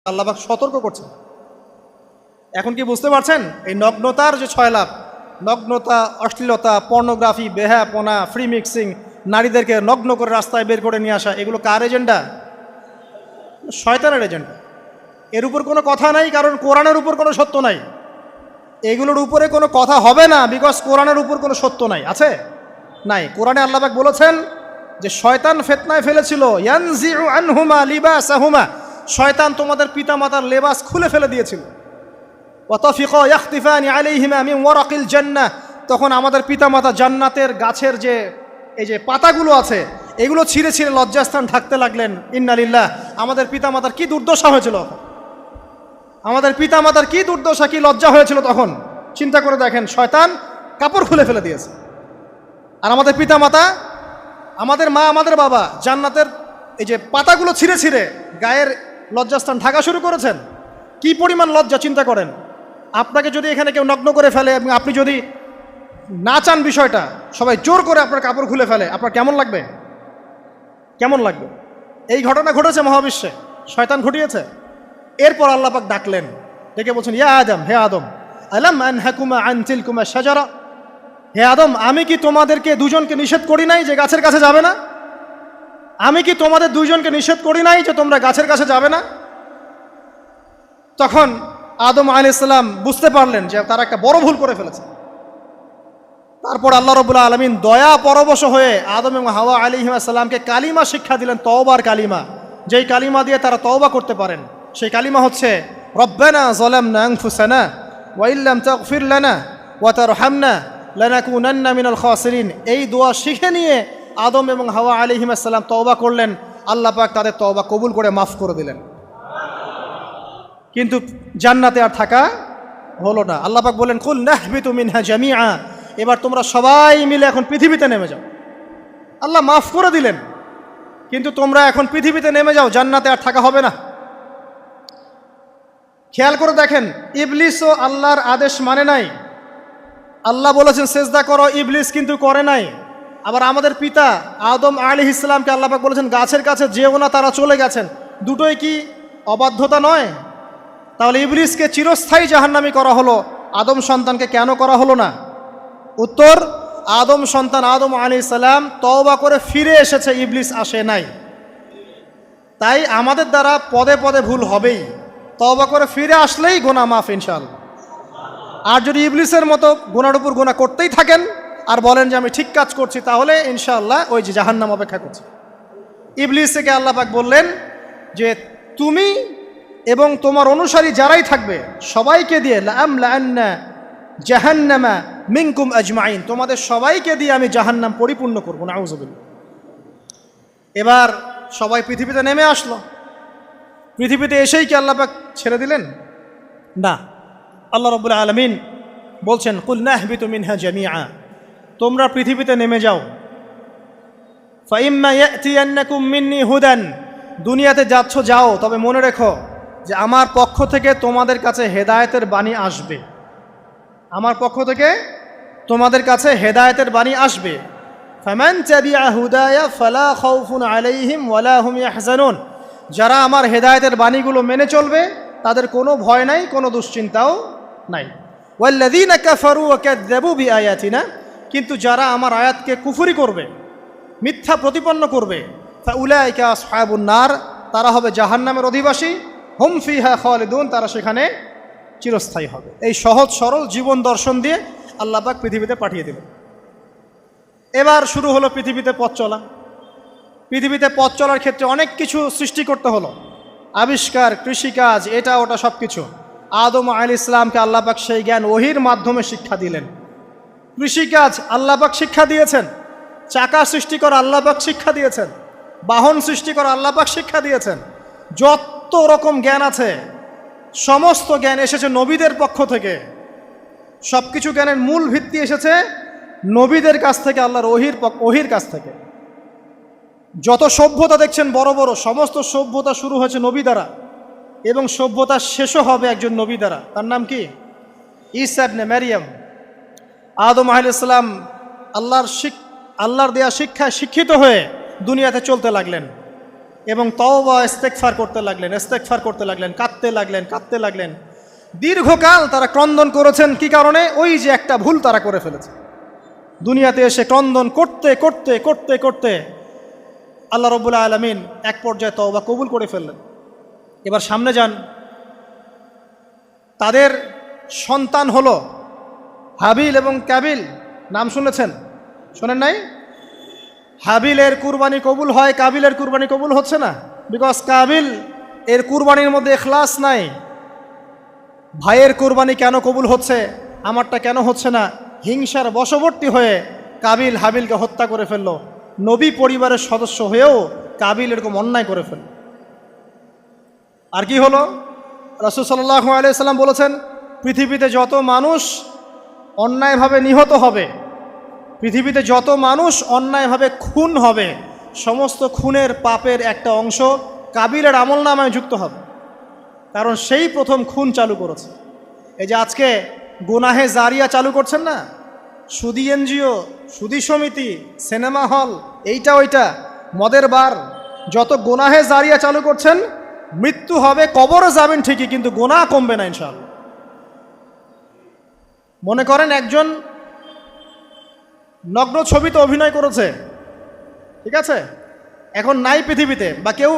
আল্লাহ পাক সতর্ক করছেন। এখন কি বুঝতে পারছেন এই নগ্নতার যে 6 লাভ, নগ্নতা, অশ্লীলতা, পর্নোগ্রাফি, বেহায়াপনা, ফ্রি মিক্সিং, নারীদেরকে নগ্ন করে রাস্তায় বের করে নিয়ে আসা, এগুলো কার এজেন্ডা? শয়তানের এজেন্ডা। এর উপর কোনো কথা নাই, কারণ কোরআনের উপর কোনো সত্য নাই। এগুলোর উপরে কোনো কথা হবে না, বিকজ কোরআনের উপর কোনো সত্য নাই। আছে? নাই। কোরআনে আল্লাহ পাক বলেছেন যে শয়তান ফিতনায় ফেলেছিল, ইয়ানজিউ আনহুমা লিবাসাহুমা, শয়তান তোমাদের পিতামাতার লেবাস খুলে ফেলে দিয়েছিল। ওয়াতাফিকা ইয়াখতিফানি আলাইহিমা মিন ওয়ারাকিল জান্নাহ, তখন আমাদের পিতামাতা জান্নাতের গাছের যে এই যে পাতাগুলো আছে এগুলো ছিঁড়ে ছিঁড়ে লজ্জাস্থান ঢাকতে লাগলেন। ইন্নালিল্লাহ। আমাদের পিতামাতার কি দুর্দশা হয়েছিল, আমাদের পিতামাতার কি দুর্দশা, কি লজ্জা হয়েছিল তখন চিন্তা করে দেখেন। শয়তান কাপড় খুলে ফেলে দিয়েছে। আর আমাদের পিতামাতা, আমাদের মা, আমাদের বাবা জান্নাতের এই যে পাতাগুলো ছিঁড়ে ছিঁড়ে গায়ের লজ্জাস্থান ঢাকা শুরু করেছেন। কি পরিমাণ লজ্জা চিন্তা করেন। আপনাকে যদি এখানে কেউ নগ্ন করে ফেলে এবং আপনি যদি না চান বিষয়টা, সবাই জোর করে আপনার কাপড় খুলে ফেলে, আপনার কেমন লাগবে? কেমন লাগবে? এই ঘটনা ঘটেছে মহাবিশ্বে, শয়তান ঘটিয়েছে। এরপর আল্লাহ পাক ডাকলেন, ডেকে বলছেন, ইয়া আদম, হে আদম, আলাম আনহাকুমা আন তিলকুমা শাজারা, হে আদম, আমি কি তোমাদেরকে দুজনকে নিষেধ করি নাই যে গাছের কাছে যাবে না? আমি কি তোমাদের দুইজনকে নিষেধ করি নাই যে তোমরা গাছের কাছে যাবে না? তখন আদম আলাইহিস সালাম বুঝতে পারলেন যে তারা একটা বড় ভুল করে ফেলেছে। তারপর আল্লাহ রাব্বুল আলামিন দয়া পরবশ হয়ে আদম এবং হাওয়া আলাইহিস সালামকে কালিমা শিক্ষা দিলেন, তওবার কালিমা, যেই কালিমা দিয়ে তারা তওবা করতে পারেন। সেই কালিমা হচ্ছে রব্বানা যালামনা আনফুসানা ওয়া ইল্লাম তাগফির লানা ওয়া তারহামনা লানাকুনান্না মিনাল খাসিরিন। এই দোয়া শিখে নিয়ে আদম এবং হাওয়া আলাইহিস সালাম তওবা করলেন। আল্লাহ পাক তাদের তওবা কবুল করে মাফ করে দিলেন। কিন্তু জান্নাতে আর থাকা হলো না। আল্লাহ পাক বলেন, কুল নাহবিতু মিনহা জামিআ, এবার তোমরা সবাই মিলে এখন পৃথিবীতে নেমে যাও। আল্লাহ মাফ করে দিলেন, কিন্তু তোমরা এখন পৃথিবীতে নেমে যাও, জান্নাতে আর থাকা হবে না। খেয়াল করে দেখেন, ইবলিসও আল্লাহর আদেশ মানে নাই। আল্লাহ বলেছেন সেজদা করো, ইবলিস কিন্তু করে নাই। আবার আমাদের পিতা আদম আলাইহিস সালামকে আল্লাহ পাক বলেছেন গাছের কাছে যেও না, তারা চলে গেছেন। দুটোই কি অবাধ্যতা নয়? তাহলে ইবলিসকে চিরস্থায়ী জাহান্নামী করা হলো, আদম সন্তানকে কেন করা হলো না? উত্তর, আদম সন্তান আদম আলাইহিস সালাম তওবা করে ফিরে এসেছে, ইবলিস আসে নাই। তাই আমাদের দ্বারা পদে পদে ভুল হবেই, তওবা করে ফিরে আসলেই গুনাহ মাফ ইনশাআল্লাহ। আর যদি ইবলিসের মতো গুনার উপর গুনাহ করতেই থাকেন আর বলেন যে আমি ঠিক কাজ করছি, তাহলে ইনশাআল্লাহ ওই যে জাহান্নাম অপেক্ষা করছে। ইবলিসকে আল্লাহ পাক বললেন যে তুমি এবং তোমার অনুসারী যারাই থাকবে সবাইকে দিয়ে লাআমলাআন্না জাহান্নামা মিনকুম আজমাইন, তোমাদের সবাইকে দিয়ে আমি জাহান্নাম পরিপূর্ণ করব। নাউযুবিল্লাহ। এবার সবাই পৃথিবীতে নেমে আসলো। পৃথিবীতে এসেই কি আল্লাহ পাক ছেড়ে দিলেন? না। আল্লাহ রাব্বুল আলামিন বলছেন, কুল নাহবিতু মিনহা জামিআ, তোমরা পৃথিবীতে নেমে যাও। ফাইম্মা ইয়াতিয়ান্নাকুম মিন্নি হুদান, দুনিয়াতে যাচ্ছ যাও, তবে মনে রেখো যে আমার পক্ষ থেকে তোমাদের কাছে হেদায়েতের বাণী আসবে। আমার পক্ষ থেকে তোমাদের কাছে হেদায়েতের বাণী আসবে। ফামান তাবিআ হুদায়া ফালা খাউফুন আলাইহিম ওয়ালা হুম ইয়াহজানুন, যারা আমার হেদায়েতের বাণীগুলো মেনে চলবে তাদের কোনো ভয় নাই, কোনো দুশ্চিন্তাও নাই। ওয়াল্লাযীনা কাফারু ওয়া কাযযাবু বিআয়াতিনা, কিন্তু যারা আমার আয়াতকে কুফরি করবে, মিথ্যা প্রতিপন্ন করবে, ফাউলাইকা আসহাবুন নার, তারা হবে জাহান্নামের অধিবাসী। হুম ফিহা খালিদুন, তারা সেখানে চিরস্থায়ী হবে। এই সহজ সরল জীবন দর্শন দিয়ে আল্লাহ পাক পৃথিবীতে পাঠিয়ে দিলেন। এবার শুরু হলো পৃথিবীতে পথ চলা। পৃথিবীতে পথ চলার ক্ষেত্রে অনেক কিছু সৃষ্টি করতে হলো, আবিষ্কার, কৃষিকাজ, এটা ওটা সব কিছু। আদম আলাইহিস সালামকে আল্লাহ পাক সেই জ্ঞান ওহির মাধ্যমে শিক্ষা দিলেন। কৃষিকাজ আল্লাহ পাক শিক্ষা দিয়েছেন, চাকা সৃষ্টি করা আল্লাহ পাক শিক্ষা দিয়েছেন, বাহন সৃষ্টি করা আল্লাহ পাক শিক্ষা দিয়েছেন। যত রকম জ্ঞান আছে সমস্ত জ্ঞান এসেছে নবীদের পক্ষ থেকে। সব কিছু জ্ঞানের মূল ভিত্তি এসেছে নবীদের কাছ থেকে, আল্লাহর ওহির কাছ থেকে। যত সভ্যতা দেখছেন বড় বড়, সমস্ত সভ্যতা শুরু হয়েছে নবী দ্বারা, এবং সভ্যতা শেষও হবে একজন নবী দ্বারা। তার নাম কি? ঈসা ইবনে মারইয়াম। আদম আলাইহিস সালাম আল্লাহর দেয়া শিক্ষায় শিক্ষিত হয়ে দুনিয়াতে চলতে লাগলেন। এবং তওবা ইস্তেগফার করতে লাগলেন, কাঁদতে লাগলেন। দীর্ঘকাল তারা ক্রন্দন করেছেন। কি কারণে? ওই যে একটা ভুল তারা করে ফেলেছে। দুনিয়াতে এসে ক্রন্দন করতে আল্লাহ রাব্বুল আলামিন এক পর্যায়ে তওবা কবুল করে ফেললেন। এবার সামনে যান। তাদের সন্তান হলো হাবিল এবং কাবিল। নাম শুনেছেন? শোনেন নাই? হাবিলের কুরবানি কবুল হয়, কাবিলের কুরবানি কবুল হচ্ছে না। বিকজ কাবিল এর কুরবানির মধ্যে ইখলাস নাই। ভাইয়ের কুরবানি কেন কবুল হচ্ছে, আমারটা কেন হচ্ছে না? হিংসার বশবর্তী হয়ে কাবিল হাবিলকে হত্যা করে ফেলল। নবী পরিবারের সদস্য হয়েও কাবিল এরকম অন্যায় করে ফেলল। আর কি হলো? রাসূল সাল্লাল্লাহু আলাইহি সাল্লাম বলেছেন, পৃথিবীতে যত মানুষ অন্যায়ভাবে নিহত হবে, পৃথিবীতে যত মানুষ অন্যায়ভাবে খুন হবে, সমস্ত খুনের পাপের একটা অংশ কাবিলের আমলনামায় যুক্ত হবে। কারণ সেই প্রথম খুন চালু করেছে। এই যে আজকে গুনাহে জারিয়া চালু করছেন না, সুদী এনজিও, সুদী সমিতি, সিনেমা হল, এইটা ওইটা, মদের বার, যত গুনাহে জারিয়া চালু করছেন, মৃত্যু হবে, কবরে যাবেন ঠিকই, কিন্তু গুনাহ কমবে না ইনশাআল্লাহ। মনে করেন একজন নগ্ন ছবিতে অভিনয় করেছে, ঠিক আছে, এখন নাই পৃথিবীতে, বা কেউ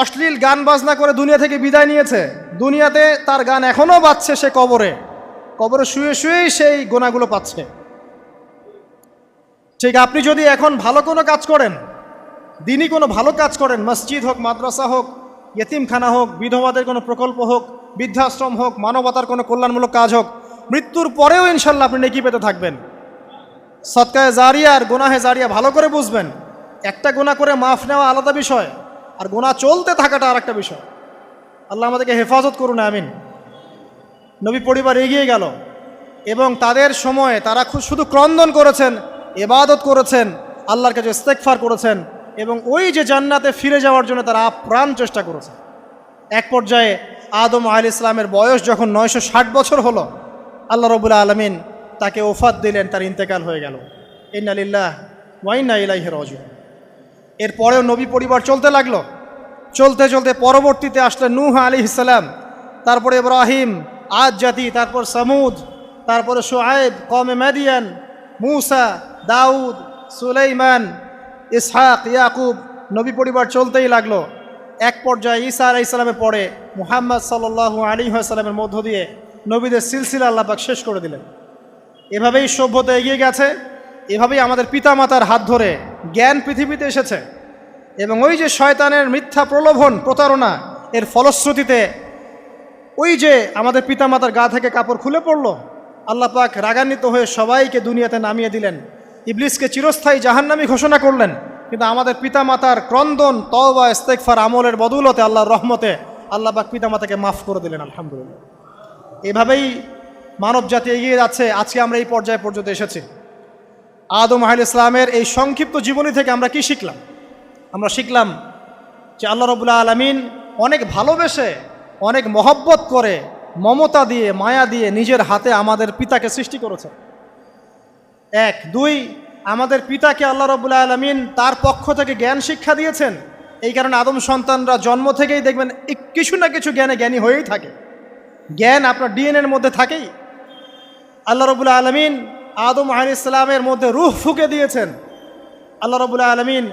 অশ্লীল গান বাজনা করে দুনিয়া থেকে বিদায় নিয়েছে, দুনিয়াতে তার গান এখনও বাজছে, সে কবরে শুয়েই সেই গোনাগুলো পাচ্ছে। ঠিক আপনি যদি এখন ভালো কোনো কাজ করেন, দিনই কোনো ভালো কাজ করেন, মসজিদ হোক, মাদ্রাসা হোক, ইয়েতিমখানা হোক, বিধবাদের কোনো প্রকল্প হোক, বৃদ্ধাশ্রম হোক, মানবতার কোনো কল্যাণমূলক কাজ হোক, মৃত্যুর পরেও ইনশাল্লাহ আপনি নেকি পেতে থাকবেন। সদকায়ে জারিয়া আর গুনাহে জারিয়া ভালো করে বুঝবেন। একটা গুনাহ করে মাফ নেওয়া আলাদা বিষয়, আর গুনাহ চলতে থাকাটা আর একটা বিষয়। আল্লাহ আমাদেরকে হেফাজত করুন, আমিন। নবী পরিবার এগিয়ে গেল এবং তাদের সময়ে তারা শুধু ক্রন্দন করেছেন, ইবাদত করেছেন, আল্লাহর কাছে ইস্তেগফার করেছেন এবং ওই যে জান্নাতে ফিরে যাওয়ার জন্য তারা আপ্রাণ চেষ্টা করেছে। এক পর্যায়ে আদম আলাইহিস সালামের বয়স যখন 960 বছর হলো, আল্লাহ রাব্বুল আলামিন তাকে ওফাত দিলেন, তার ইন্তেকাল হয়ে গেল। ইন্না লিল্লাহি ওয়া ইন্না ইলাইহি রাজিউন। এরপরেও নবী পরিবার চলতে লাগলো, চলতে পরবর্তীতে আসলেন নূহ আলাইহিস সালাম, তারপরে ইব্রাহিম, আদ জাতি, তারপর সামুদ, তারপরে শুআয়ব, কওমে মাদিয়ান, মূসা, দাউদ, সুলাইমান, ইসহাক, ইয়াকুব। নবী পরিবার চলতেই লাগলো। এক পর্যায়ে ঈসা আলাইহিস সালামের পরে মুহাম্মদ সাল্লাল্লাহু আলাইহি ওয়াসাল্লামের মধ্য দিয়ে নবীদের সিলসিলা আল্লাহ পাক শেষ করে দিলেন। এভাবেই সভ্যতা এগিয়ে গেছে, এভাবেই আমাদের পিতামাতার হাত ধরে জ্ঞান পৃথিবীতে এসেছে। এবং ওই যে শয়তানের মিথ্যা প্রলোভন, প্রতারণা, এর ফলশ্রুতিতে ওই যে আমাদের পিতামাতার গা থেকে কাপড় খুলে পড়ল, আল্লাহ পাক রাগান্বিত হয়ে সবাইকে দুনিয়াতে নামিয়ে দিলেন, ইবলিসকে চিরস্থায়ী জাহান্নামী ঘোষণা করলেন। কিন্তু আমাদের পিতামাতার ক্রন্দন, তওবা, ইস্তেগফার আমলের বদৌলতে, আল্লাহর রহমতে আল্লাহ পাক পিতামাতাকে মাফ করে দিলেন, আলহামদুলিল্লাহ। এভাবেই মানব জাতি এগিয়ে যাচ্ছে। আজকে আমরা এই পর্যায়ে পর্যন্ত এসেছি। আদম আলাইহিস সালামের এই সংক্ষিপ্ত জীবনী থেকে আমরা কি শিখলাম? আমরা শিখলাম যে আল্লাহ রাব্বুল আলামিন অনেক ভালোবেসে, অনেক মহব্বত করে, মমতা দিয়ে, মায়া দিয়ে নিজের হাতে আমাদের পিতাকে সৃষ্টি করেছেন। এক, দুই, আমাদের পিতাকে আল্লাহ রাব্বুল আলামিন তার পক্ষ থেকে জ্ঞান শিক্ষা দিয়েছেন। এই কারণে আদম সন্তানরা জন্ম থেকেই দেখবেন কিছু না কিছু জ্ঞানে জ্ঞানী হয়েই থাকে। জ্ঞান আপনার ডিএনএর মধ্যে থাকেই। আল্লাহ রাব্বুল আলামিন আদম আলাইহিস সালামের মধ্যে রূহ ফুঁকে দিয়েছেন। আল্লাহ রাব্বুল আলামিন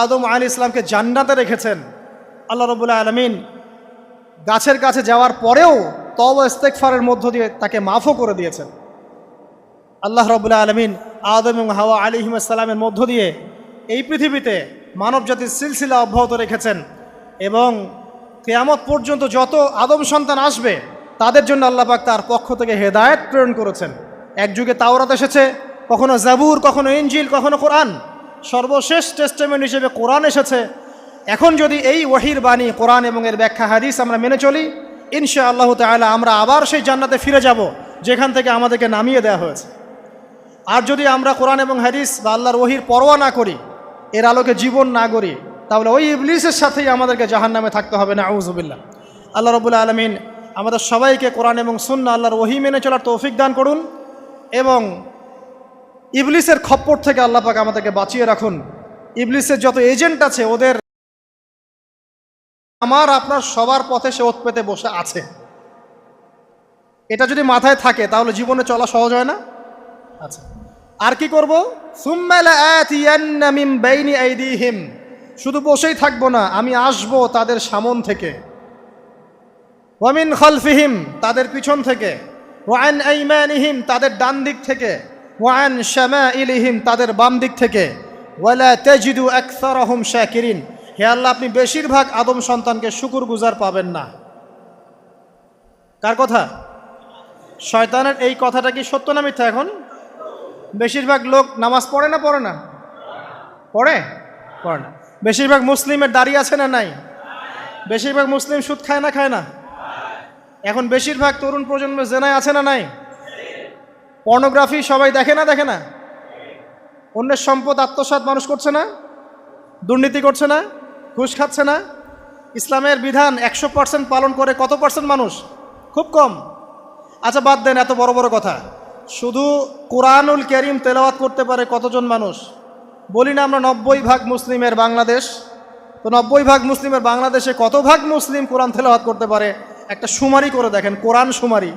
আদম আলাইহিস সালামকে জান্নাতে রেখেছেন। আল্লাহ রাব্বুল আলামিন গাছের কাছে যাওয়ার পরেও তওবা ইস্তেগফারের মধ্য দিয়ে তাকে মাফও করে দিয়েছেন। আল্লাহ রাব্বুল আলামিন আদম এবং হাওয়া আলাইহিস সালামের মধ্য দিয়ে এই পৃথিবীতে মানব জাতির সিলসিলা অব্যাহত রেখেছেন এবং কিয়ামত পর্যন্ত যত আদম সন্তান আসবে তাদের জন্য আল্লাহ পাক তার পক্ষ থেকে হেদায়েত প্রেরণ করেছেন। এক যুগে তাওরাত এসেছে, কখনো জাবুর, কখনো ইনজিল, কখনো কোরআন, সর্বশেষ টেস্টামেন্ট হিসেবে কোরআন এসেছে। এখন যদি এই ওয়াহির বাণী, কোরআন এবং এর ব্যাখ্যা হাদিস আমরা মেনে চলি, ইনশাআল্লাহ তাআলা আমরা আবার সেই জান্নাতে ফিরে যাব যেখান থেকে আমাদেরকে নামিয়ে দেওয়া হয়েছে। আর যদি আমরা কোরআন এবং হাদিস বা আল্লাহর ওয়াহির পরোয়া না করি, এর আলোকে জীবন না গড়ি, তাহলে ওই ইবলিসের সাথেই আমাদেরকে জাহান্নামে থাকতে হবে, নাউযুবিল্লাহ। আল্লাহ রাব্বুল আলামিন আমাদের সবাইকে কোরআন এবং সুন্নাহ, আল্লাহর ওয়াহি মেনে চলার তৌফিক দান করুন এবং ইবলিসের খপ্পর থেকে আল্লাহ পাক আমাদেরকে বাঁচিয়ে রাখুন। ইবলিসের যত এজেন্ট আছে ওদের আমার আপনার সবার পথে সে ওত পেতে বসে আছে। এটা যদি মাথায় থাকে তাহলে জীবনে চলা সহজ হয় না? আচ্ছা, আর কি করব? সুম্মা লাআতিয়ান্না মিন বাইনি আইদিহিম, শুধু বসেই থাকবো না, আমি আসব তাদের সামন থেকে, ওয়া মিন খালফিহিম, তাদের পিছন থেকে, ওয়া আন আইমানিহিম, তাদের ডান দিক থেকে, ওয়া আন শামাইলিহিম, তাদের বাম দিক থেকে, ওয়ালা তাজিদু আকসারাহুম শাকিরিন, হে আল্লাহ আপনি বেশিরভাগ আদম সন্তানকে শুকরগুজার পাবেন না। কার কথা? শয়তানের এই কথাটা কি সত্য না মিথ্যা? এখন বেশিরভাগ লোক নামাজ পড়ে না পড়ে না? পড়ে না। বেশিরভাগ মুসলিমের দাড়ি আছে না নাই? বেশিরভাগ মুসলিম সুদ খায় না খায় না? এখন বেশিরভাগ তরুণ প্রজন্মের জেনায় আছে না নাই? পর্নোগ্রাফি সবাই দেখে না দেখে না? অন্যের সম্পদ আত্মসাৎ মানুষ করছে না? দুর্নীতি করছে না? ঘুষ খাচ্ছে না? ইসলামের বিধান 100% পালন করে কত পার্সেন্ট মানুষ? খুব কম। আচ্ছা বাদ দেন এত বড় বড় কথা, শুধু কোরআনুল কারীম তেলাওয়াত করতে পারে কতজন মানুষ? বলি না আমরা 90% মুসলিমের বাংলাদেশ, তো 90% মুসলিমের বাংলাদেশে কত ভাগ মুসলিম কোরআন তেলাওয়াত করতে পারে? একটা শুমারি করে দেখেন, কোরআন শুমারি,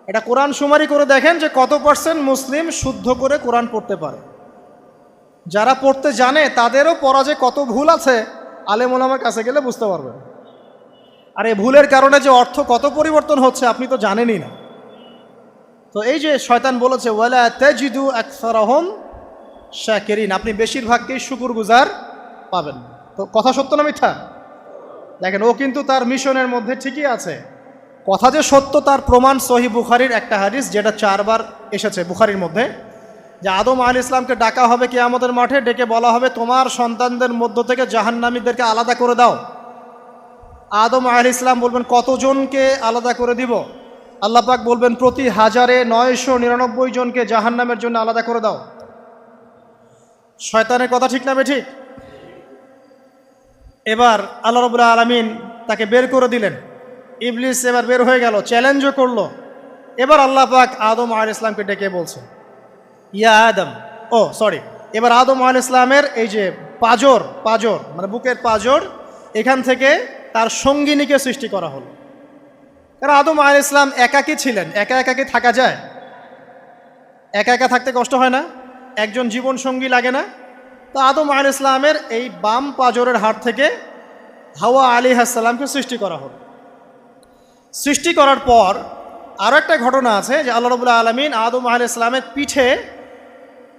এটা কোরআন শুমারি করে দেখেন যে কত পার্সেন্ট মুসলিম শুদ্ধ করে কোরআন পড়তে পারে। যারা পড়তে জানে তাদেরও পড়া যে কত ভুল আছে আলেম ওলামার কাছে গেলে বুঝতে পারবেন। আর এই ভুলের কারণে যে অর্থ কত পরিবর্তন হচ্ছে আপনি তো জানেনই না। তো এই যে শয়তান বলেছে ওয়ালা তাজিদু আকসারাহুম শাকিরিন, আপনি বেশিরভাগকেই শুকরগুজার পাবেন। তো কথা সত্য না মিথ্যা? দেখেন ও কিন্তু তার মিশনের মধ্যে ঠিকই আছে। কথা যে সত্য তার প্রমাণ সহিহ বুখারীর একটা হাদিস, যেটা 4 বার এসেছে বুখারীর মধ্যে, যে আদম আলাইহিস সালামকে ডাকা হবে কিয়ামতের মাঠে, ডেকে বলা হবে তোমার সন্তানদের মধ্য থেকে জাহান্নামীদেরকে আলাদা করে দাও। আদম আলাইহিস সালাম বলবেন কতজনকে আলাদা করে দিব? আল্লাহ পাক বলবেন প্রতি 1099 জনকে জাহান্নামের জন্য আলাদা করে দাও। শয়তানের কথা ঠিক না বেঠিক? এবার আল্লাহ রাব্বুল আলামিন তাকে বের করে দিলেন। ইবলিস এবার বের হয়ে গেল, চ্যালেঞ্জও করলো। এবার আল্লাহ পাক আদম আলাইহিস সালামকে ডেকে বলছে ইয়া আদম, এবার আদম আলাইহিস সালামের এই যে পাজর মানে বুকের পাজর, এখান থেকে তার সঙ্গিনীকে সৃষ্টি করা হলো। কারণ আদম আলাইহিস সালাম একাকী ছিলেন, একা কি থাকা যায়? একা থাকতে কষ্ট হয় না? একজন জীবন সঙ্গী লাগে না? তো আদম আলাইহিস সালামের এই বাম পাজরের হাড় থেকে হাওয়া আলাইহিস সালামকে সৃষ্টি করা হলো। সৃষ্টি করার পর আরও একটা ঘটনা আছে যে আল্লাহ রাব্বুল আলামিন আদম আলাইহিস সালামের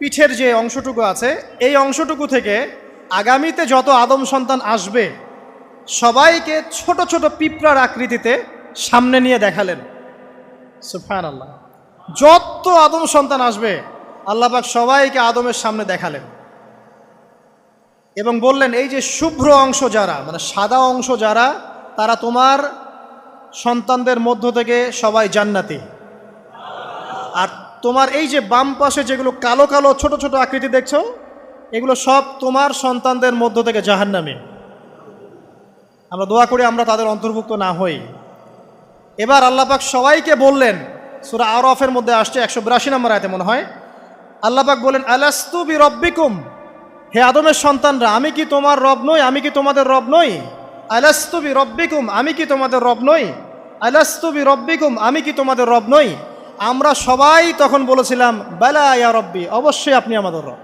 পিঠের যে অংশটুকু আছে, এই অংশটুকু থেকে আগামীতে যত আদম সন্তান আসবে সবাইকে ছোট ছোট পিঁপড়ার আকৃতিতে সামনে নিয়ে দেখালেন। সুবহানাল্লাহ, যত আদম সন্তান আসবে আল্লাহ পাক সবাইকে আদমের সামনে দেখালেন এবং বললেন এই যে শুভ্র অংশ যারা, মানে সাদা অংশ যারা, তারা তোমার সন্তানদের মধ্য থেকে সবাই জান্নাতি। আর তোমার এই যে বাম পাশে যেগুলো কালো কালো ছোট ছোট আকৃতি দেখছো, এগুলো সব তোমার সন্তানদের মধ্য থেকে জাহান্নামী। আমরা দোয়া করি আমরা তাদের অন্তর্ভুক্ত না হই। এবার আল্লাহ পাক সবাইকে বললেন, সূরা আরাফের মধ্যে আসছে 182 নম্বর আয়াতে মনে হয়, আল্লাহ পাক বলেন আলাস্তু বিরব্বিকুম, হে আদমের সন্তানরা আমি কি তোমার রব নই? আমি কি তোমাদের রব নই? আলাস্তু বিরব্বিকুম, আমি কি তোমাদের রব নই? আলাস্তু বিরব্বিকুম, আমি কি তোমাদের রব নই? আমরা সবাই তখন বলেছিলাম বালা ইয়া রব্বি, অবশ্যই আপনি আমাদের রব।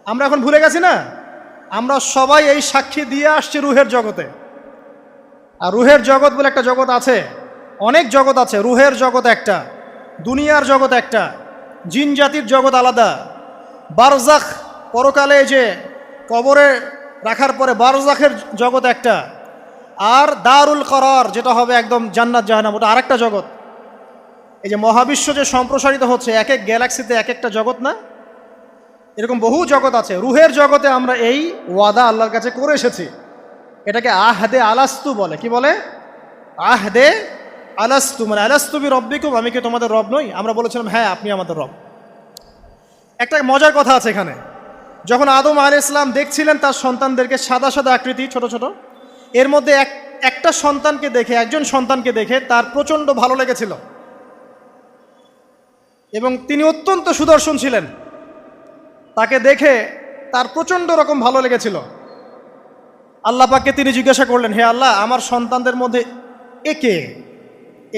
আমরা এখন ভুলে গেছি না? আমরা সবাই এই সাক্ষী দিয়ে আসছি রুহের জগতে। আর রুহের জগৎ বলে একটা জগৎ আছে, অনেক জগৎ আছে। রুহের জগৎ একটা, দুনিয়ার জগৎ একটা, জিন জাতির জগৎ আলাদা, বারজাখ পরকালে যে কবরে রাখার পরে বারজাখের জগৎ একটা, আর দারুল করার যেটা হবে একদম জান্নাত জাহান্নাম, ওটা আরেকটা জগৎ। এই যে মহাবিশ্ব যে সম্প্রসারিত হচ্ছে, এক এক গ্যালাক্সিতে এক একটা জগৎ না, এরকম বহু জগৎ আছে। রুহের জগতে আমরা এই ওয়াদা আল্লাহর কাছে করে এসেছি। এটাকে আহদে আলাস্তু বলে। কি বলে? আহদে আলাস্তু, মানে আলাস্তু বিরব্বিকুম, আমি কি তোমাদের রব নই? আমরা বলেছিলাম হ্যাঁ আপনি আমাদের রব। একটা মজার কথা আছে এখানে, যখন আদম আলাইহিস সালাম দেখছিলেন তার সন্তানদেরকে সাদা সাদা আকৃতি ছোট ছোট, এর মধ্যে একটা সন্তানকে দেখে, একজন সন্তানকে দেখে তার প্রচণ্ড ভালো লেগেছিল এবং তিনি অত্যন্ত সুদর্শন ছিলেন। তাকে দেখে তার প্রচণ্ড রকম ভালো লেগেছিল। আল্লাহ পাককে তিনি জিজ্ঞাসা করলেন, হে আল্লাহ, আমার সন্তানদের মধ্যে একে,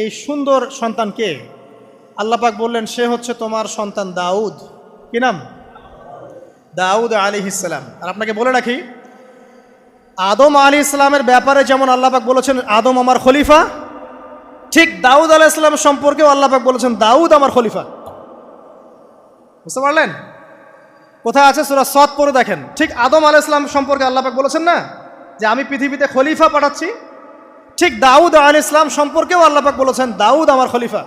এই সুন্দর সন্তান কে? আল্লাহ পাক বললেন, সে হচ্ছে তোমার সন্তান দাউদ। কি নাম? দাউদ আলাইহিস সালাম। আর আপনাকে বলে রাখি, আদম আলাইহিস সালামের ব্যাপারে যেমন আল্লাহ পাক বলেছেন আদম আমার খলিফা, ঠিক দাউদ আলাইহিস সালাম সম্পর্কেও আল্লাহ পাক বলেছেন দাউদ আমার খলিফা। বুঝতে পারলেন? কোথায় আছে? সূরা সদ পড়ে দেখেন। ঠিক আদম আলাইহিস সালাম সম্পর্কে আল্লাহ পাক বলেছেন না যে আমি পৃথিবীতে খলিফা পাঠাচ্ছি, ঠিক দাউদ আলাইহিস সালাম সম্পর্কেও আল্লাহ পাক বলেছেন দাউদ আমার খলিফা।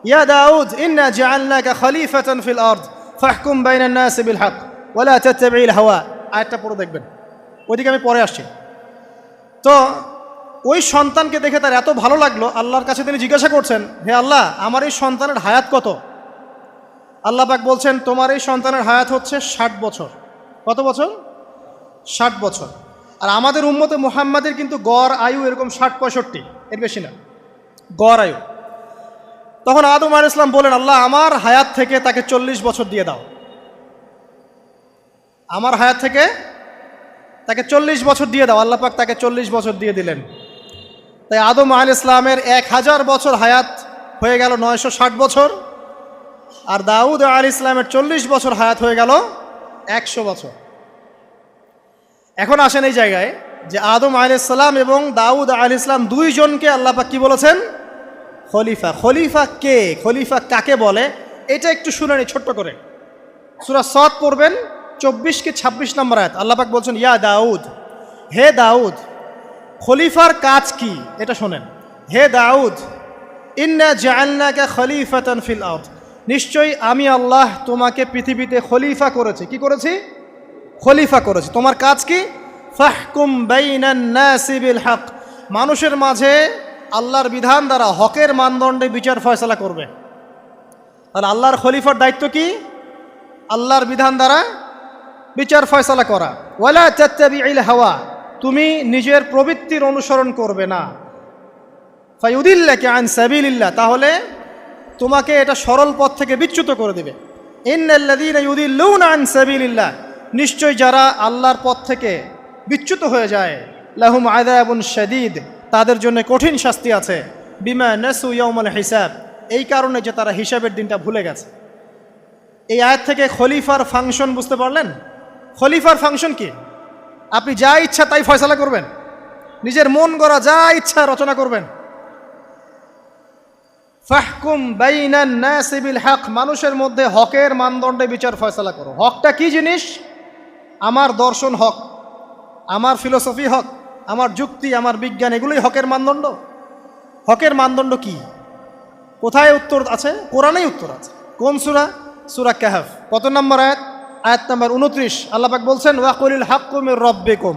ইয়া দাউদ ইন্না জাআলনাকা খলিফাতান ফিল আরদ ফাহকুম বাইনান নাসি বিল হক ওয়া লা তাত্তাবি'ল হাওয়া। আয়াতটা পড়ে দেখবেন, ওইদিকে আমি পরে আসছি। তো ওই সন্তানকে দেখে তার এত ভালো লাগলো, আল্লাহর কাছে তিনি জিজ্ঞাসা করছেন, হে আল্লাহ, আমার এই সন্তানের হায়াত কত? আল্লাহ পাক বলছেন, তোমার এই সন্তানের হায়াত হচ্ছে 60 বছর। কত বছর? 60 বছর। আর আমাদের উম্মতে মুহাম্মাদের কিন্তু গড় আয়ু এরকম 60-65, এর বেশি না গড় আয়ু। তখন আদম আলাইহিস সালাম বলেন, আল্লাহ, আমার হায়াত থেকে তাকে 40 বছর দিয়ে দাও। আমার হায়াত থেকে তাকে 40 বছর দিয়ে দাও। আল্লাহ পাক তাকে 40 বছর দিয়ে দিলেন। তাই আদম আলাইহিস সালামের 1000 বছর হায়াত হয়ে গেল 960 বছর, আর দাউদ আলাইহিস সালামের 40 বছর হায়াত হয়ে গেল 100 বছর। এখন আসেন এই জায়গায় যে আদম আলাইহিস সালাম এবং দাউদ আলাইহিস সালাম দুইজনকে আল্লাহ পাক কি বলেছেন? খলিফা। খলিফা কে? খলিফা কাকে বলে? এটা একটু শুনে নি ছোট্ট করে। সূরা সদ পড়বেন, 24 কি 26 নম্বর আয়াত। আল্লাহ পাক বলছেন, ইয়া দাউদ, হে দাউদ, খলিফার কাজ কি এটা শোনেন। হে দাউদ, ইন্না জাআলনাকা খলিফাতান ফিল আরদ, নিশ্চয়ই আমি আল্লাহ তোমাকে পৃথিবীতে খলিফা করেছি। কি করেছি? খলিফা করেছি। তোমার কাজ কি? ফাহকুম বাইনান নাসি বিল হক, মানুষের মাঝে আল্লাহর বিধান দ্বারা হকের মানদণ্ডে বিচার ফয়সালা করবে। তাহলে আল্লাহর খলিফার দায়িত্ব কি? আল্লাহর বিধান দ্বারা বিচার ফয়সালা করা। ওয়ালা তাত্তাবি'ল হাওয়া, তুমি নিজের প্রবৃত্তির অনুসরণ করবে না। ফায়ুদিল্লাকা আন সাবিলিল্লাহ, তাহলে তোমাকে এটা সরল পথ থেকে বিচ্যুত করে দেবে। ইন্নাল্লাযীনা ইউদিল্লুনা আন সাবিলিল্লাহ, নিশ্চয় যারা আল্লাহর পথ থেকে বিচ্যুত হয়ে যায়, লাহুম আযাবুন শাদীদ, তাদের জন্য কঠিন শাস্তি আছে। বিমা নাসু ইয়াউমাল হিসাব, এই কারণে যে তারা হিসাবের দিনটা ভুলে গেছে। এই আয়াত থেকে খলিফার ফাংশন বুঝতে পারলেন? খলিফার ফাংশন কি? আপনি যা ইচ্ছা তাই ফয়সালা করবেন, নিজের মন গড়া যা ইচ্ছা রচনা করবেন। ফাহকুম বাইনান নাসি বিল হক, মানুষের মধ্যে হকের মানদণ্ডে বিচার ফয়সালা করো। হকটা কি জিনিস? আমার দর্শন হক, আমার ফিলোসফি হক, আমার যুক্তি, আমার বিজ্ঞান, এগুলোই হকের মানদণ্ড। হকের মানদণ্ড কি? কোথায় উত্তর আছে? কোরআনেই উত্তর আছে। কোন সূরা? সূরা কাহফ। কত নম্বর আয়াত? আয়াত নম্বর 29। আল্লাহ পাক বলছেন, ওয়াকুলিল হাক্কু মির রাব্বিকুম,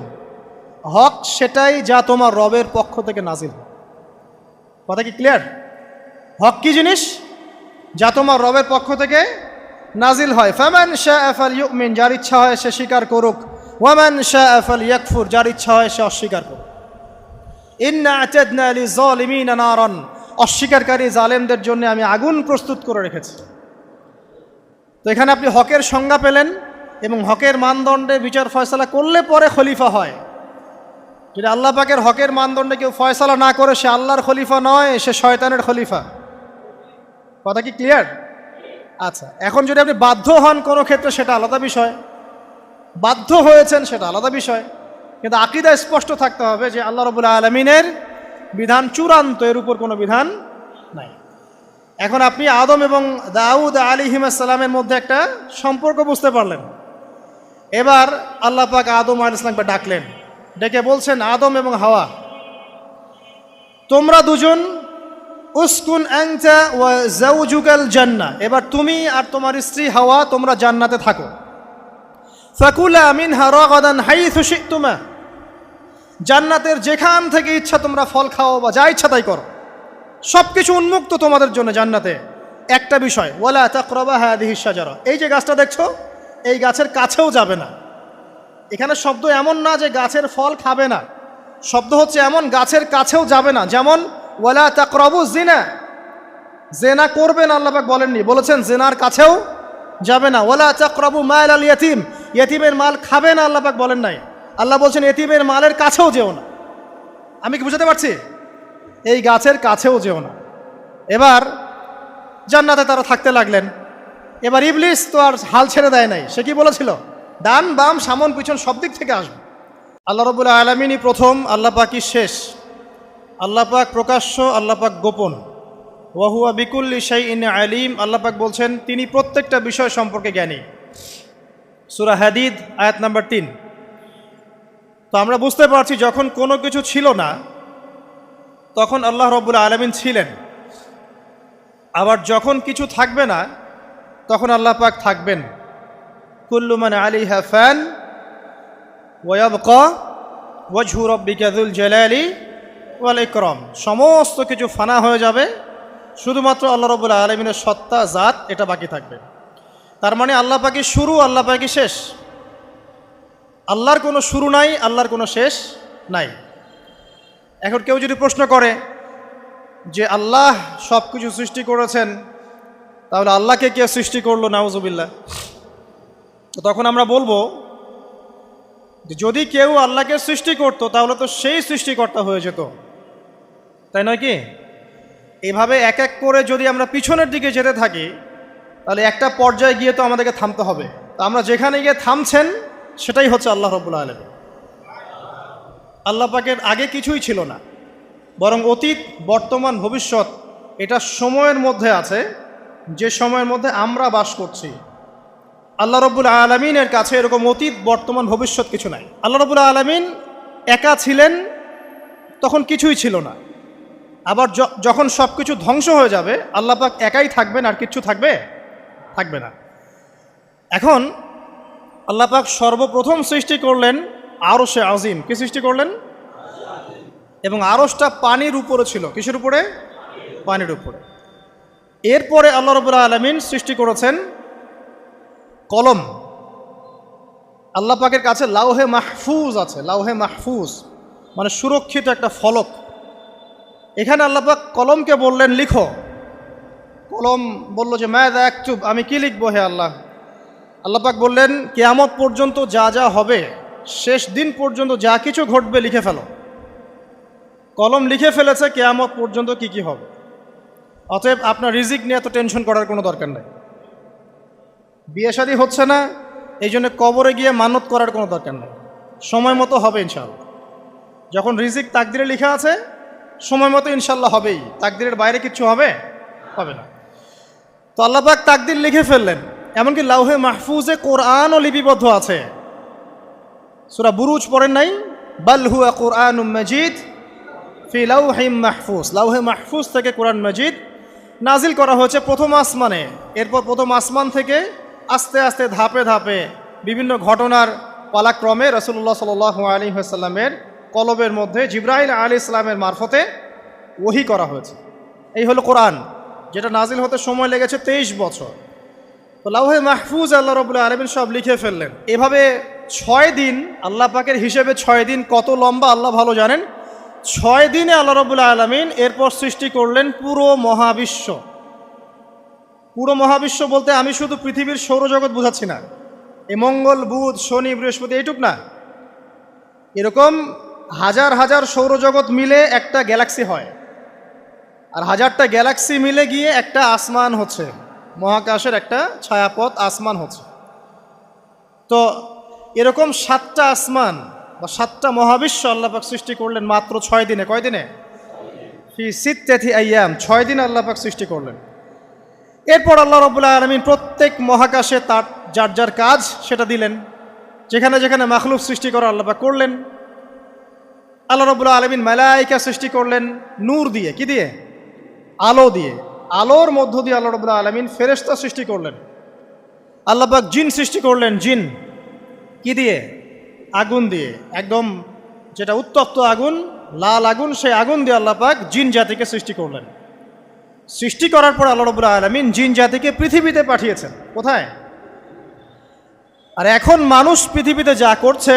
হক সেটাই যা তোমার রবের পক্ষ থেকে নাজিল। কথা কি ক্লিয়ার? হক কি জিনিস? যা তোমার রবের পক্ষ থেকে নাজিল হয়। ফামান শাআ ফালইউমিন, যার ইচ্ছা হয় সে স্বীকার করুক। ওয়ামান শাআ ফালইয়াকফুর, যার ইচ্ছা হয় সে অস্বীকার করুক। ইন্না আ'তাদনা লিযালিমিনা নারান, অস্বীকারী জালেমদের জন্য আমি আগুন প্রস্তুত করে রেখেছি। তো এখানে আপনি হকের সংজ্ঞা পেলেন এবং হকের মানদণ্ডে বিচার ফয়সালা করলে পরে খলিফা হয়। যদি আল্লাহ পাকের হকের মানদণ্ডে কেউ ফয়সালা না করে, সে আল্লাহর খলিফা নয়, সে শয়তানের খলিফা। কথা কি ক্লিয়ার? আচ্ছা, এখন যদি আপনি বাধ্য হন কোনো ক্ষেত্রে, সেটা আলাদা বিষয়। বাধ্য হয়েছেন সেটা আলাদা বিষয়, কিন্তু আকীদা স্পষ্ট থাকতে হবে যে আল্লাহ রাব্বুল আলামিনের বিধান চূড়ান্ত, এর উপর কোনো বিধান নাই। এখন আপনি আদম এবং দাউদ আলাইহিস সালামের মধ্যে একটা সম্পর্ক বুঝতে পারলেন। এবার আল্লাহ পাক আদম আলাইহিস সালামকে ডাকলেন, ডেকে বলছেন, আদম এবং হাওয়া, তোমরা দুজন উসকুন আনতা ওয়া যাওজুকাল জান্নাহ, এবার তুমি আর তোমার স্ত্রী হাওয়া তোমরা জান্নাতে থাকো। ফাকুলা মিনহা রাগাদান হাইথু শি'তুমা, জান্নাতের যেখান থেকে ইচ্ছা তোমরা ফল খাও বা যা ইচ্ছা তাই করো, সব কিছু উন্মুক্ত তোমাদের জন্য জান্নাতে। একটা বিষয়, ওয়ালা তাকরাবা হাযিহিশ শাজারা, এই যে গাছটা দেখছো, এই গাছের কাছেও যাবে না। এখানে শব্দ এমন না যে গাছের ফল খাবে না, শব্দ হচ্ছে এমন গাছের কাছেও যাবে না। যেমন ওয়ালা তাকরাবু জিনা, জেনা করবেন আল্লাহ পাক বলেননি, বলেছেন জেনার কাছেও যাবে না। ওয়ালা তাকরাবু মাল আল ইয়াতিম, ইয়াতিমের মাল খাবে না আল্লাহ পাক বলেন নাই। আল্লাহ বলছেন এতিমের মালের কাছেও যেও না। আমি কি বুঝাতে পারছি? এই গাছের কাছেও যেও না। এবার জান্নাতে তারা থাকতে লাগলেন। এবার ইবলিস তো আর হাল ছেড়ে দেয় নাই। সে কি বলেছিল? ডান বাম সামন পিছন সব দিক থেকে আসবে। আল্লাহ রাব্বুল আলামিনই প্রথম, আল্লাহ পাকই শেষ। আল্লাহ পাক প্রকাশ্য, আল্লাহ পাক গোপন। ওয়া হুয়া বিকুল্লি শাইইন আলিম। আল্লাহ পাক বলছেন তিনি প্রত্যেকটা বিষয় সম্পর্কে জ্ঞানী। সূরা হাদিদ আয়াত নাম্বার 3। তো আমরা বুঝতে পারছি যখন কোনো কিছু ছিল না তখন আল্লাহ রাব্বুল আলামিন ছিলেন, আবার যখন কিছু থাকবে না তখন আল্লাহ পাক থাকবেন। কুল্লু মান আলাইহা ফান ওয়া ইয়াবকা ওয়াজহু রাব্বিকা যুল জালালি ওয়াল ইকরাম। সমস্ত কিছু ফানা হয়ে যাবে, শুধুমাত্র আল্লাহ রাব্বুল আলামিনের সত্তা জাত এটা বাকি থাকবে। তার মানে আল্লাহ পাকই শুরু, আল্লাহ পাকই শেষ। আল্লাহর কোনো শুরু নাই, আল্লাহর কোনো শেষ নাই। এখন কেউ যদি প্রশ্ন করে যে আল্লাহ সব কিছু সৃষ্টি করেছেন, তাহলে আল্লাহকে কে সৃষ্টি করলো? নাউজুবিল্লাহ। তো তখন আমরা বলবো যে যদি কেউ আল্লাহকে সৃষ্টি করত তাহলে তো সেই সৃষ্টিকর্তা হয়ে যেত, তাই নয় কি? এভাবে এক এক করে যদি আমরা পিছনের দিকে যেতে থাকি তাহলে একটা পর্যায়ে গিয়ে তো আমাদেরকে থামতে হবে। তো আমরা যেখানে গিয়ে থামছেন সেটাই হচ্ছে আল্লাহ রাব্বুল আলামিন। আল্লাহ পাকের আগে কিছুই ছিল না, বরং অতীত, বর্তমান, ভবিষ্যৎ এটা সময়ের মধ্যে আছে, যে সময়ের মধ্যে আমরা বাস করছি। আল্লাহ রাব্বুল আলামিনের কাছে এরকম অতীত, বর্তমান, ভবিষ্যৎ কিছু নাই। আল্লাহ রাব্বুল আলামিন একা ছিলেন, তখন কিছুই ছিল না। আবার যখন সব কিছু ধ্বংস হয়ে যাবে আল্লাহ পাক একাই থাকবেন, আর কিচ্ছু থাকবে না। এখন আল্লাহ পাক সর্বপ্রথম সৃষ্টি করলেন আরশে আজিম। কি সৃষ্টি করলেন? এবং আরশটা পানির উপরে ছিল। কিসের উপরে? পানির উপরে। এরপরে আল্লাহ রাব্বুল আলামিন সৃষ্টি করেছেন কলম। আল্লাহ পাকের কাছে লাউহে মাহফুজ আছে। লাউহে মাহফুজ মানে সুরক্ষিত একটা ফলক। এখানে আল্লাহ পাক কলমকে বললেন লিখো। কলম বলল যে মাযা আকতুব, আমি কি লিখবো হে আল্লাহ? আল্লাহ পাক বললেন কিয়ামত পর্যন্ত যা যা হবে, শেষ দিন পর্যন্ত যা কিছু ঘটবে লিখে ফেলো। কলম লিখে ফেলেছে কিয়ামত পর্যন্ত কি কি হবে। অতএব আপনার রিজিক নিয়ে এত টেনশন করার কোনো দরকার নেই। বিয়ে শাদী হচ্ছে না, এই জন্য কবরে গিয়ে মানত করার কোনো দরকার নেই। সময় মতো হবে ইনশাআল্লাহ। যখন রিজিক তাকদিরে লেখা আছে সময় মতো ইনশাল্লাহ হবেই। তাকদিরের বাইরে কিচ্ছু হবে না। তো আল্লাহ পাক তাকদির লিখে ফেললেন। এমনকি লাউহে মাহফুজে কোরআনও লিপিবদ্ধ আছে। সূরা বুরুজ পড়েন নাই? বাল হুয়া কুরআনুম মাজিদ ফি লাউহিম মাহফুজ। লাউহে মাহফুজ থেকে কোরআন মাজিদ নাজিল করা হয়েছে প্রথম আসমানে। এরপর প্রথম আসমান থেকে আস্তে আস্তে ধাপে ধাপে বিভিন্ন ঘটনার পালাক্রমে রাসূলুল্লাহ সাল্লাল্লাহু আলাইহি ওয়াসাল্লামের কলবের মধ্যে জিবরাইল আলাইহিস সালামের মারফতে ওহী করা হয়েছে। এই হলো কোরআন, যেটা নাজিল হতে সময় লেগেছে 23 বছর। তো লাউহে মাহফুজ আল্লাহ রাব্বুল আলামিন সব লিখে ফেললেন। এভাবে 6 দিন, আল্লাহ পাকের হিসেবে 6 দিন কত লম্বা আল্লাহ ভালো জানেন। 6 দিনে আল্লাহ রাব্বুল আলামিন এরপর সৃষ্টি করলেন পুরো মহাবিশ্ব। পুরো মহাবিশ্ব বলতে আমি শুধু পৃথিবীর সৌরজগৎ বোঝাচ্ছি না। এই মঙ্গল, বুধ, শনি, বৃহস্পতি এইটুক না, এরকম হাজার হাজার সৌরজগৎ মিলে একটা গ্যালাক্সি হয়, আর হাজারটা গ্যালাক্সি মিলে গিয়ে একটা আসমান হচ্ছে, মহাকাশের একটা ছায়াপথ আসমান হচ্ছে। তো এরকম 7টা আসমান বা 7টা মহাবিশ্ব আল্লাহ পাক সৃষ্টি করলেন মাত্র 6 দিনে। কয় দিনে? ফি সিত্তাতি আইয়াম। 6 দিনে আল্লাহ পাক সৃষ্টি করলেন। এরপর আল্লাহ রাব্বুল আলামিন প্রত্যেক মহাকাশে তার যার যার কাজ সেটা দিলেন। যেখানে যেখানে মাখলুক সৃষ্টি করা আল্লাহ পাক করলেন। আল্লাহ রাব্বুল আলামিন মালায়েকা সৃষ্টি করলেন নূর দিয়ে। কি দিয়ে? আলো দিয়ে। আলোর মধ্য দিয়ে আল্লাহ রাব্বুল আলামিন ফেরেশতা সৃষ্টি করলেন। আল্লাহ পাক জিন সৃষ্টি করলেন। জিন কি দিয়ে? আগুন দিয়ে। একদম যেটা উত্তপ্ত আগুন, লাল আগুন, সেই আগুন দিয়ে আল্লাহ পাক জিন জাতিকে সৃষ্টি করলেন। সৃষ্টি করার পর আল্লাহ রাব্বুল আলামিন জিন জাতিকে পৃথিবীতে পাঠিয়েছেন। কোথায়? আর এখন মানুষ পৃথিবীতে যা করছে,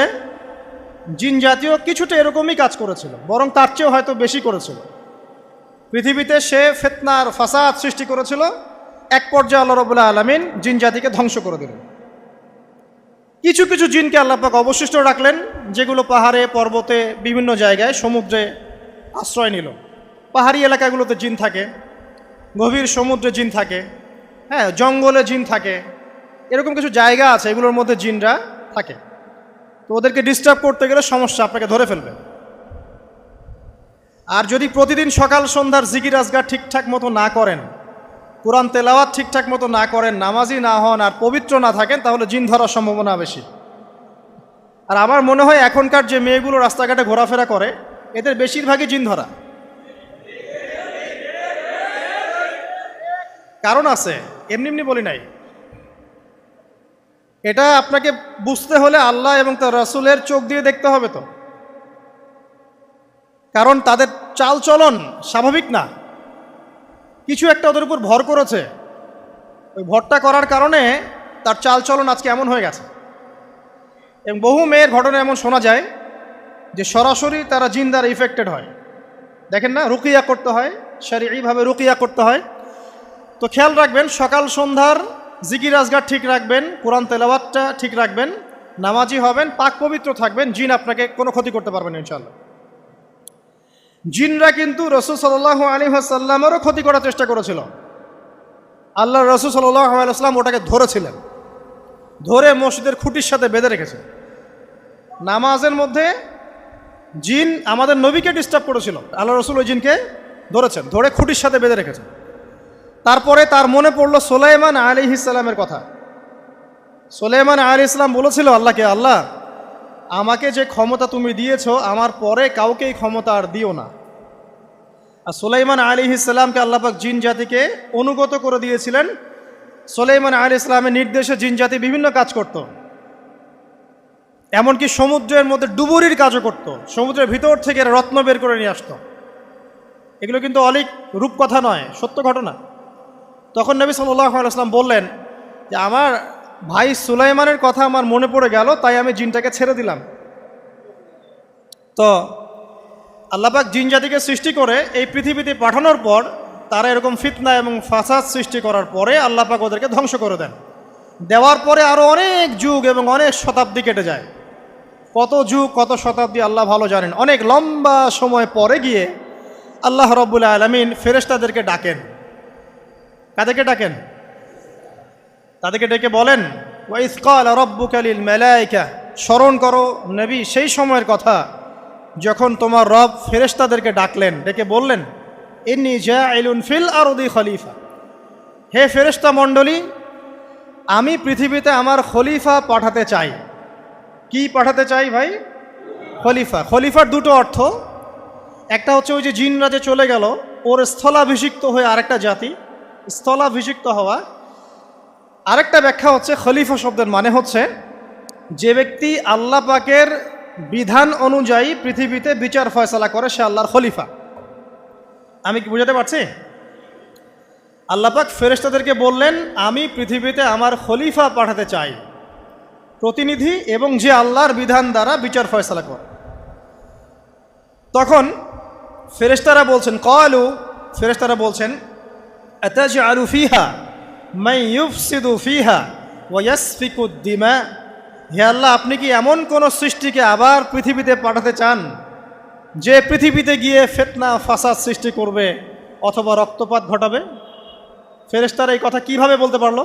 জিন জাতীয় কিছুটা এরকমই কাজ করেছিল, বরং তার চেয়েও হয়তো বেশি করেছিল। পৃথিবীতে সে ফিতনার ফাসাদ সৃষ্টি করেছিল। এক পর্যায়ে আল্লাহ রাব্বুল আলামিন জিন জাতিকে ধ্বংস করে দিলেন। কিছু কিছু জিনকে আল্লাহ পাক অবশিষ্ট রাখলেন, যেগুলো পাহাড়ে, পর্বতে, বিভিন্ন জায়গায়, সমুদ্রে আশ্রয় নিল। পাহাড়ি এলাকাগুলোতে জিন থাকে, গভীর সমুদ্রে জিন থাকে, হ্যাঁ, জঙ্গলে জিন থাকে, এরকম কিছু জায়গা আছে, এগুলোর মধ্যে জিনরা থাকে। তো ওদেরকে ডিস্টার্ব করতে গেলে সমস্যা, আপনাকে ধরে ফেলবে। আর যদি প্রতিদিন সকাল সন্ধ্যার জিকির আজগার ঠিকঠাক মতো না করেন, কোরআন তেলাওয়াত ঠিকঠাক মতো না করেন, নামাজি না হন, আর পবিত্র না থাকেন, তাহলে জিন ধরার সম্ভাবনা বেশি। আর আমার মনে হয় এখনকার যে মেয়েগুলো রাস্তাঘাটে ঘোরাফেরা করে, এদের বেশিরভাগই জিন ধরা। কারণ আছে, এমনি এমনি বলি নাই। এটা আপনাকে বুঝতে হলে আল্লাহ এবং তার রাসূলের চোখ দিয়ে দেখতে হবে তো, কারণ তাদের চালচলন স্বাভাবিক না, কিছু একটা ওদের উপর ভর করেছে। ওই ভরটা করার কারণে তার চালচলন আজকে এমন হয়ে গেছে। এবং বহু মেয়ের ঘটনা এমন শোনা যায় যে সরাসরি তারা জিন দ্বারা ইফেক্টেড হয়। দেখেন না, রুকিয়া করতে হয়, শরীয়ীভাবে রুকিয়া করতে হয়। তো খেয়াল রাখবেন, সকাল সন্ধ্যার জিকির আজগার ঠিক রাখবেন, কোরআন তেলাওয়াতটা ঠিক রাখবেন, নামাজি হবেন, পাক পবিত্র থাকবেন, জিন আপনাকে কোনো ক্ষতি করতে পারবেন না ইনশাআল্লাহ। জিনরা কিন্তু রাসূল সাল্লাল্লাহু আলাইহি ওয়াসাল্লামেরও ক্ষতি করার চেষ্টা করেছিল। আল্লাহ রাসূল সাল্লাল্লাহু আলাইহি ওয়াসাল্লাম ওটাকে ধরেছিলেন, ধরে মসজিদের খুঁটির সাথে বেঁধে রেখেছে। নামাজের মধ্যে জিন আমাদের নবীকে ডিস্টার্ব করেছিল, আল্লাহ রাসূল ওই জিনকে ধরেছেন, ধরে খুঁটির সাথে বেঁধে রেখেছেন। তারপরে তার মনে পড়লো সুলাইমান আলাইহিস সালামের কথা। সুলাইমান আলাইহিস সালাম বলেছিল আল্লাহকে, আল্লাহ আমাকে যে ক্ষমতা তুমি দিয়েছো, আমার পরে কাউকে এই ক্ষমতা আর দিও না। আর সুলাইমান আলাইহিস সালামকে আল্লাহ পাক জিন জাতিকে অনুগত করে দিয়েছিলেন। সুলাইমান আলাইহিস সালামের নির্দেশে জিন জাতি বিভিন্ন কাজ করত, এমনকি সমুদ্রের মধ্যে ডুবুরির কাজও করত, সমুদ্রের ভিতর থেকে রত্ন বের করে নিয়ে আসতো। এগুলো কিন্তু অলিক রূপকথা নয়, সত্য ঘটনা। তখন নবী সাল্লাল্লাহু আলাইহি ওয়াসাল্লাম বললেন যে আমার ভাই সুলাইমানের কথা আমার মনে পড়ে গেল, তাই আমি জিনটাকে ছেড়ে দিলাম। তো আল্লাহ পাক জিন জাতিকে সৃষ্টি করে এই পৃথিবীতে পাঠানোর পর তারা এরকম ফিতনা এবং ফাসাদ সৃষ্টি করার পরে আল্লাহ পাক ওদেরকে ধ্বংস করে দেন। দেওয়ার পরে আরও অনেক যুগ এবং অনেক শতাব্দী কেটে যায়। কত যুগ কত শতাব্দী আল্লাহ ভালো জানেন। অনেক লম্বা সময় পরে গিয়ে আল্লাহ রাব্বুল আলামিন ফেরেশতাদেরকে ডাকেন। কাদেরকে ডাকেন? তাদেরকে ডেকে বলেন, ওয়া ইয ক্বালা রাব্বুকা লিল মালায়েকা, স্মরণ করো নবী সেই সময়ের কথা যখন তোমার রব ফেরেশতাদেরকে ডাকলেন, ডেকে বললেন, ইন্নী জাইলুন ফিল আরদি খলিফা, হে ফেরেশতা মণ্ডলী, আমি পৃথিবীতে আমার খলিফা পাঠাতে চাই। কি পাঠাতে চাই ভাই? খলিফা। খলিফার দুটো অর্থ, একটা হচ্ছে ওই যে জিনরা যে চলে গেল, ওর স্থলাভিষিক্ত হয়ে আরেকটা জাতি, স্থলাভিষিক্ত হওয়া। আরেকটা ব্যাখ্যা হচ্ছে খলিফা শব্দের মানে হচ্ছে যে ব্যক্তি আল্লাহ পাকের বিধান অনুযায়ী পৃথিবীতে বিচার ফয়সালা করে, সে আল্লাহর খলিফা। আমি কি বুঝাতে পারছি? আল্লাহ পাক ফেরেশতাদেরকে বললেন, আমি পৃথিবীতে আমার খলিফা পাঠাতে চাই, প্রতিনিধি, এবং যে আল্লাহর বিধান দ্বারা বিচার ফয়সালা করে। তখন ফেরেশতারা বলছেন, ক্বালু, ফেরেশতারা বলছেন, আতাজআলু ফিহা মান ইউফসিদু ফিহা ওয়া ইয়াসফিকুদ দিমা, হে আল্লাহ, আপনি কি এমন কোন সৃষ্টিকে আবার পৃথিবীতে পাঠাতে চান যে পৃথিবীতে গিয়ে ফিতনা ফাসাদ সৃষ্টি করবে অথবা রক্তপাত ঘটাবে? ফেরেশতারা এই কথা কিভাবে বলতে পারলো?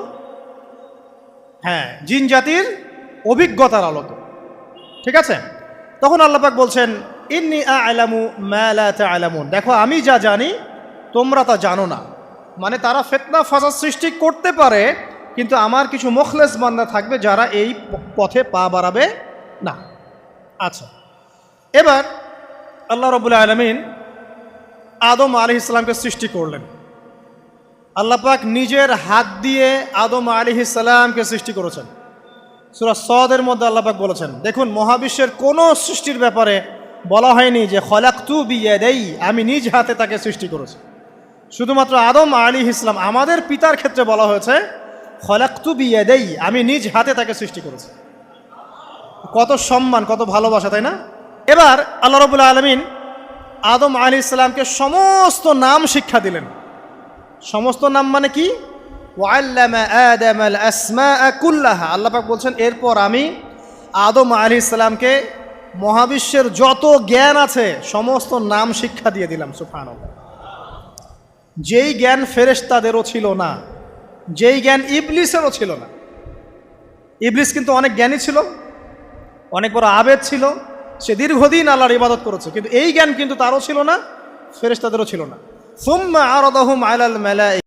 হ্যাঁ, জিন জাতির অভিজ্ঞতার আলোকে। ঠিক আছে? তখন আল্লাহ পাক বলছেন, ইন্নী আ'লামু মা লা তা'লামুন, দেখো আমি যা জানি তোমরা তা জানো না। মানে তারা ফিতনা ফাসাদ সৃষ্টি করতে পারে, কিন্তু আমার কিছু মুখলেস বান্দা থাকবে যারা এই পথে পা বাড়াবে না। আচ্ছা, এবার আল্লাহ রাব্বুল আলামিন আদম আলাইহিস সালামকে সৃষ্টি করলেন। আল্লাহ পাক নিজের হাত দিয়ে আদম আলাইহিস সালামকে সৃষ্টি করেছেন। সূরা সদের মধ্যে আল্লাহ পাক বলেছেন, দেখুন, মহাবিশ্বের কোনো সৃষ্টির ব্যাপারে বলা হয়নি যে খলাকতু বিয়াদাই, আমি নিজ হাতে তাকে সৃষ্টি করেছি। শুধুমাত্র আদম আলাইহিস সালাম, আমাদের পিতার ক্ষেত্রে বলা হয়েছে খলাকতু বিয়াদাই, আমি নিজ হাতে তাকে সৃষ্টি করেছি। কত সম্মান, কত ভালোবাসা, তাই না? এবার আল্লাহ রাব্বুল আলামিন আদম আলাইহিস সালামকে সমস্ত নাম শিক্ষা দিলেন। সমস্ত নাম মানে কি? ওয়াল্লামা আদামাল আসমাআ কুল্লাহা, আল্লাহ পাক বলছেন এরপর আমি আদম আলাইহিস সালামকে মহাবিশ্বের যত জ্ঞান আছে সমস্ত নাম শিক্ষা দিয়ে দিলাম। সুবহানাল্লাহ। যেই জ্ঞান ফেরেশতাদেরও ছিল না, যেই জ্ঞান ইবলিসেরও ছিল না। ইবলিস কিন্তু অনেক জ্ঞানী ছিল, অনেক বড় আবেদ ছিল, সে দীর্ঘদিন আল্লাহর ইবাদত করেছে, কিন্তু এই জ্ঞান কিন্তু তারও ছিল না, ফেরেশতাদেরও ছিল না। সুম্মা আরাদাহুম আলাল মালাইকা